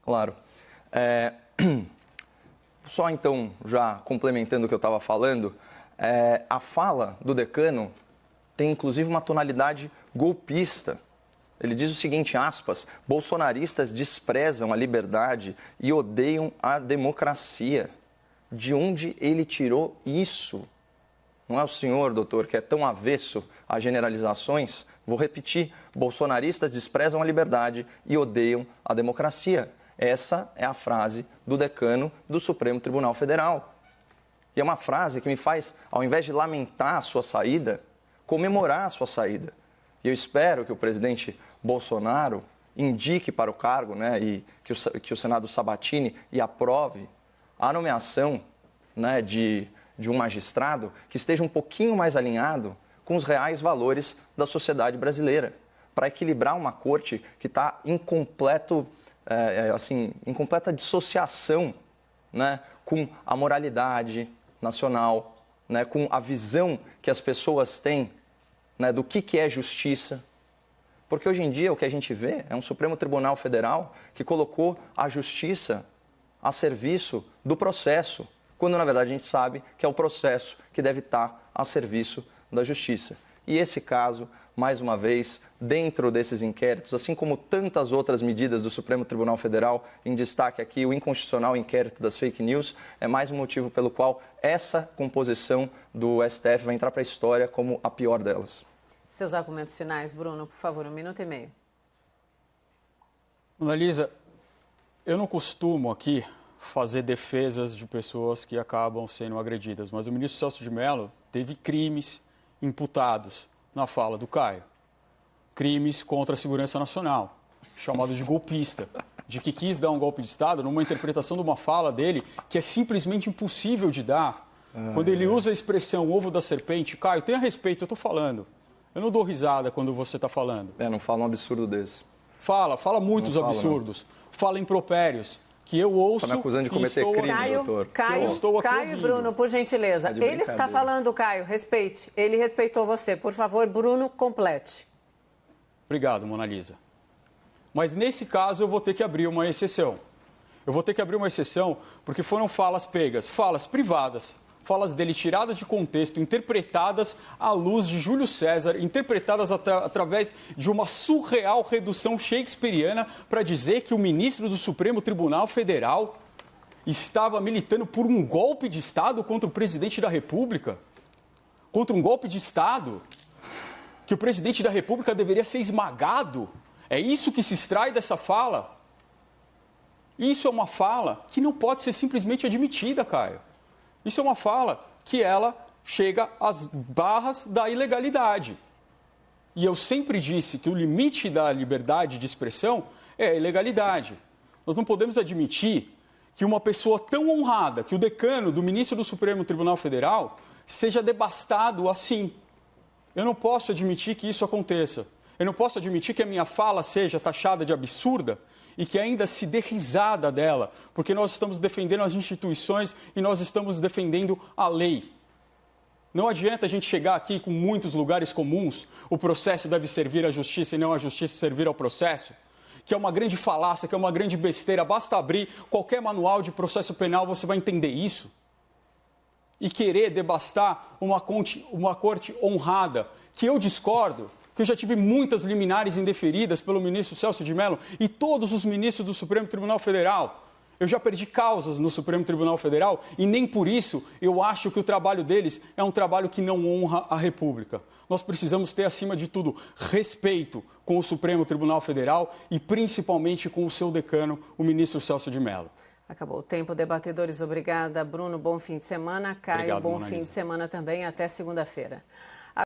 Claro. Só então, já complementando o que eu estava falando, a fala do decano tem inclusive uma tonalidade golpista. Ele diz o seguinte, aspas, bolsonaristas desprezam a liberdade e odeiam a democracia. De onde ele tirou isso? Não é o senhor, doutor, que é tão avesso a generalizações? Vou repetir, bolsonaristas desprezam a liberdade e odeiam a democracia. Essa é a frase do decano do Supremo Tribunal Federal. E é uma frase que me faz, ao invés de lamentar a sua saída, comemorar a sua saída. E eu espero que o presidente Bolsonaro indique para o cargo, né, e que o Senado sabatine e aprove a nomeação, né, de um magistrado que esteja um pouquinho mais alinhado com os reais valores da sociedade brasileira, para equilibrar uma corte que está em completa dissociação, né, com a moralidade nacional, né, com a visão que as pessoas têm, né, do que é justiça. Porque hoje em dia o que a gente vê é um Supremo Tribunal Federal que colocou a justiça a serviço do processo, quando na verdade a gente sabe que é o processo que deve estar a serviço da justiça. E esse caso, mais uma vez, dentro desses inquéritos, assim como tantas outras medidas do Supremo Tribunal Federal, em destaque aqui o inconstitucional inquérito das fake news, é mais um motivo pelo qual essa composição do STF vai entrar para a história como a pior delas. Seus argumentos finais, Bruno, por favor, 1 minuto e meio. Analisa, eu não costumo aqui fazer defesas de pessoas que acabam sendo agredidas, mas o ministro Celso de Mello teve crimes imputados na fala do Caio. Crimes contra a segurança nacional, chamado de golpista, de que quis dar um golpe de Estado numa interpretação de uma fala dele que é simplesmente impossível de dar. Quando ele usa a expressão ovo da serpente, Caio, tenha respeito, eu estou falando. Eu não dou risada quando você está falando. Não fala um absurdo desse. Fala muitos absurdos. Fala impropérios, que eu ouço. Está me acusando de cometer crime, doutor. Caio, Bruno, por gentileza. Ele está falando, Caio, respeite. Ele respeitou você. Por favor, Bruno, complete. Obrigado, Mona Lisa. Mas nesse caso eu vou ter que abrir uma exceção. Eu vou ter que abrir uma exceção porque foram falas pegas, falas privadas, falas dele tiradas de contexto, interpretadas à luz de Júlio César, interpretadas através de uma surreal redução shakespeariana para dizer que o ministro do Supremo Tribunal Federal estava militando por um golpe de Estado contra o presidente da República. Contra um golpe de Estado que o presidente da República deveria ser esmagado. É isso que se extrai dessa fala? Isso é uma fala que não pode ser simplesmente admitida, Caio. Isso é uma fala que ela chega às barras da ilegalidade. E eu sempre disse que o limite da liberdade de expressão é a ilegalidade. Nós não podemos admitir que uma pessoa tão honrada, que o decano do ministro do Supremo Tribunal Federal, seja devastado assim. Eu não posso admitir que isso aconteça. Eu não posso admitir que a minha fala seja taxada de absurda e que ainda se dê risada dela, porque nós estamos defendendo as instituições e nós estamos defendendo a lei. Não adianta a gente chegar aqui com muitos lugares comuns, o processo deve servir à justiça e não a justiça servir ao processo, que é uma grande falácia, que é uma grande besteira. Basta abrir qualquer manual de processo penal, você vai entender isso. E querer devastar uma corte honrada, que eu discordo, que eu já tive muitas liminares indeferidas pelo ministro Celso de Mello e todos os ministros do Supremo Tribunal Federal. Eu já perdi causas no Supremo Tribunal Federal e nem por isso eu acho que o trabalho deles é um trabalho que não honra a República. Nós precisamos ter, acima de tudo, respeito com o Supremo Tribunal Federal e principalmente com o seu decano, o ministro Celso de Mello. Acabou o tempo, debatedores. Obrigada, Bruno. Bom fim de semana. Caio, Obrigado, bom fim de semana também. Até segunda-feira.